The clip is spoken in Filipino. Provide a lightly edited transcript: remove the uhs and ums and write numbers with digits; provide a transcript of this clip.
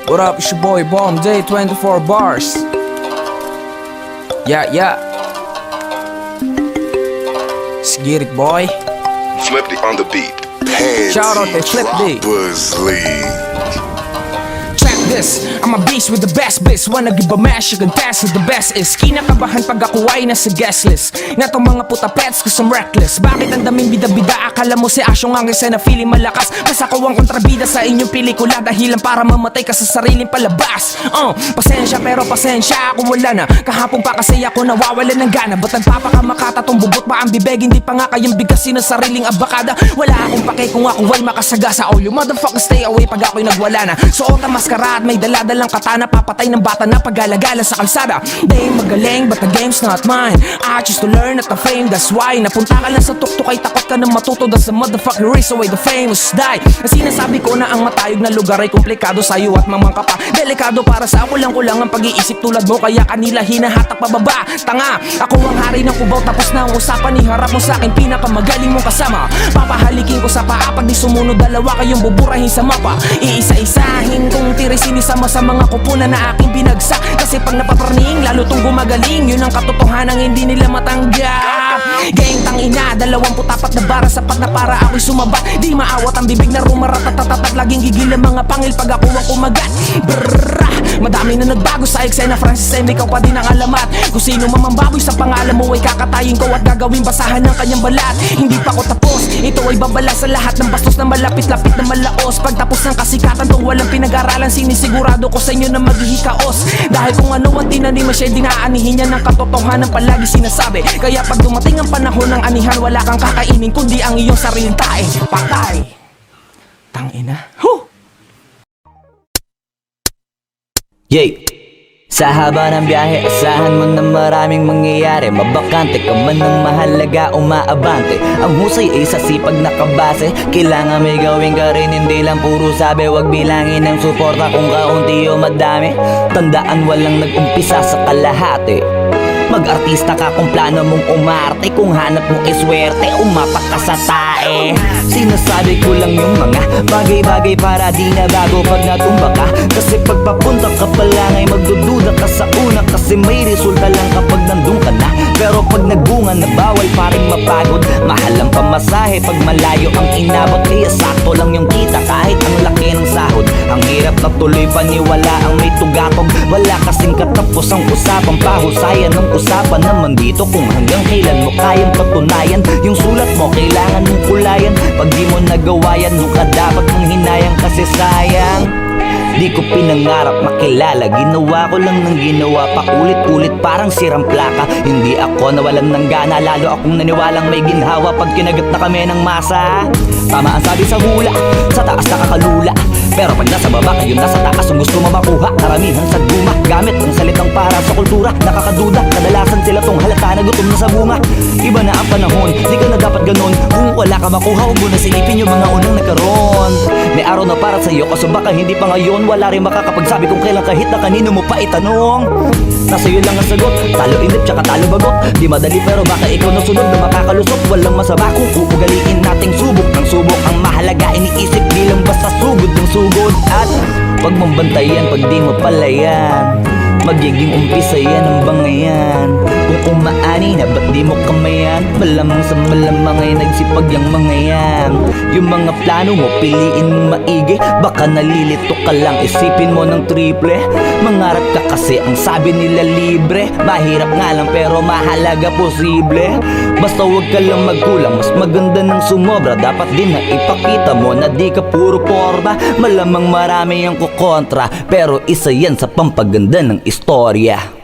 What up, it's your boy Bomb Day 24 bars. Yeah. Let's get it, boy. Flip D on the beat. Shout out to Flip D. Droppers League. This, I'm a beast with the best bliss. Wanna give a mash, you can dance with the best is. Kinakabahan pag ako ay nasa guest list. Na tong mga puta pets cause I'm reckless. Bakit ang daming bida-bida? Akala mo si Asyong ang isa na feeling malakas. Mas ako ang kontrabida sa inyong pelikula. Dahilan para mamatay ka sa sariling palabas. Pasensya pero pasensya ako wala na. Kahapon pa kasi ako nawawala ng gana. Ba't nagpapakamakata tong bubot ba ang bibig? Hindi pa nga kayong bigasin ng sariling abakada. Wala akong pake kung ako ay makasagasa. All you motherfuckers stay away pag ako'y nagwala na. Suot ang maskara at may daladalang katana. Papatay ng bata na paggalagala sa kalsada. They magaling but the game's not mine. I choose to learn at the fame, that's why. Napunta ka lang sa tuktok ay takot ka na matuto. That's the motherfucker race away the famous die. Kasi sinasabi ko na ang matayog na lugar ay komplikado sa'yo at mamangka pa. Delikado para sa kulang-kulang ang pag-iisip tulad mo. Kaya kanila hinahatak pababa. Tanga, ako ang hari ng kubaw. Tapos na ang usapan, iharap mo sa'kin pinakamagaling mong kasama. Papahalikin ko sa paa pag di sumunod. Dalawa kayong buburahin sa mapa. Iisa-isahin kong tirisin isama sa mga kupunan na aking binagsak. Kasi pag napaparning, lalo tong gumagaling. Yun ang katotohanan hindi nila matanggap. Gang tangina, 24 na bara. Sapat na para ako'y sumabat. Di maawat ang bibig na rumaratatatatatat. Laging gigil ang mga pangil pag ako ang kumagat. Brrrra, madami na nagbago sa eksena. Francis M, ikaw pa din ang alamat. Kung sino mamambaboy sa pangalan mo ay kakatayin ko at gagawin basahan ng kanyang balat. Hindi pa ko tapos, ito ay babala sa lahat ng bastos na malapit-lapit na malaos. Pagtapos ng kasikatan tong walang pinag-aralan, sinisigurado ko sa inyo na maghihikaos. Dahil kung ano ang tinanim mo siya, dinaanihin niya ng katotohanan palagi sinasabi. Kaya pag dumating ang panahon ng anihan, wala kang kakainin kundi ang iyong sariling tae. Patay. Tangina. Yay! Sa haba ng biyahe, asahan mo na maraming mangyayari. Mabakante ka man ng mahalaga, umaabante. Ang husay ay sa sipag na kabase. Kailangan may gawin ka rin, hindi lang puro sabi. Huwag bilangin ng suporta kung kaunti o madami. Tandaan walang nag-umpisa sa kalahati. Mag-artista ka kung plano mong umarte. Kung hanap mo iswerte, umapak ka sa tae. Sinasabi ko lang yung mga bagay-bagay para di na bago pag natumba ka. Kasi pag papunta ka pa lang ay magdududa ka sa una. Kasi may resulta lang kapag nandun ka na. Pero pag nagbunga na bawal pa rin mapagod. Mahal ang pamasahe pag malayo ang inabot. Kaya sakto lang yung kita kahit ang laki ng sahod. Ang hirap na tuloy paniwala ang may tugatog. Wala kasing katapos ang usapang pahusayan ng usapan naman dito kung hanggang kailan mo kayang patunayan. Yung sulat mo kailangan mong kulayan. Pag di mo nagawa yan, nung ka dapat mong hinayang kasi sayang. Di ko pinangarap makilala, ginawa ko lang ng ginawa. Paulit-ulit parang sirang plaka. Hindi ako nawalan ng gana, lalo akong naniwalang may ginhawa pag kinagat na kami ng masa. Tama ang sabi sa hula, sa taas nakakalula. Pero pag nasa baba kayo nasa taas, ang gusto mo makuha karamihan sa guma. Gamit ang salitang para sa kultura, nakakaduda. Kadalasan sila tong halata na gutom na sa bunga. Iba na ang panahon, di ka na dapat ganun. Kung wala ka makuha, huwag mo na silipin yung mga unang nagkaroon. May araw na para sa'yo, kaso baka hindi pa ngayon. Wala rin makakapagsabi kung kailan kahit na kanino mo pa itanong. Nasa iyo lang ang sagot, talo inip tsaka talo bagot. Di madali pero baka ikaw na sunod na makakalusot. Walang masama kung uugaliin nating subok ng subok. Ang mahalaga iniisip bilang basta sugod ng sugod. At pag mong bantayan, pag di mo palayan, magiging umpisa yan ang bangayan. Kung umaani na ba't di mo kamayan? Malamang sa malamang ay nagsipag yung mga yan. Yung mga plano mo piliin mo maigi. Baka nalilito ka lang, isipin mo ng triple. Mangarap ka kasi ang sabi nila libre. Mahirap nga lang pero mahalaga posible. Basta huwag ka lang magkulang, mas maganda ng sumobra. Dapat din na ipakita mo na di ka puro porma. Malamang marami ang kukontra, pero isa yan sa pampaganda ng istorya.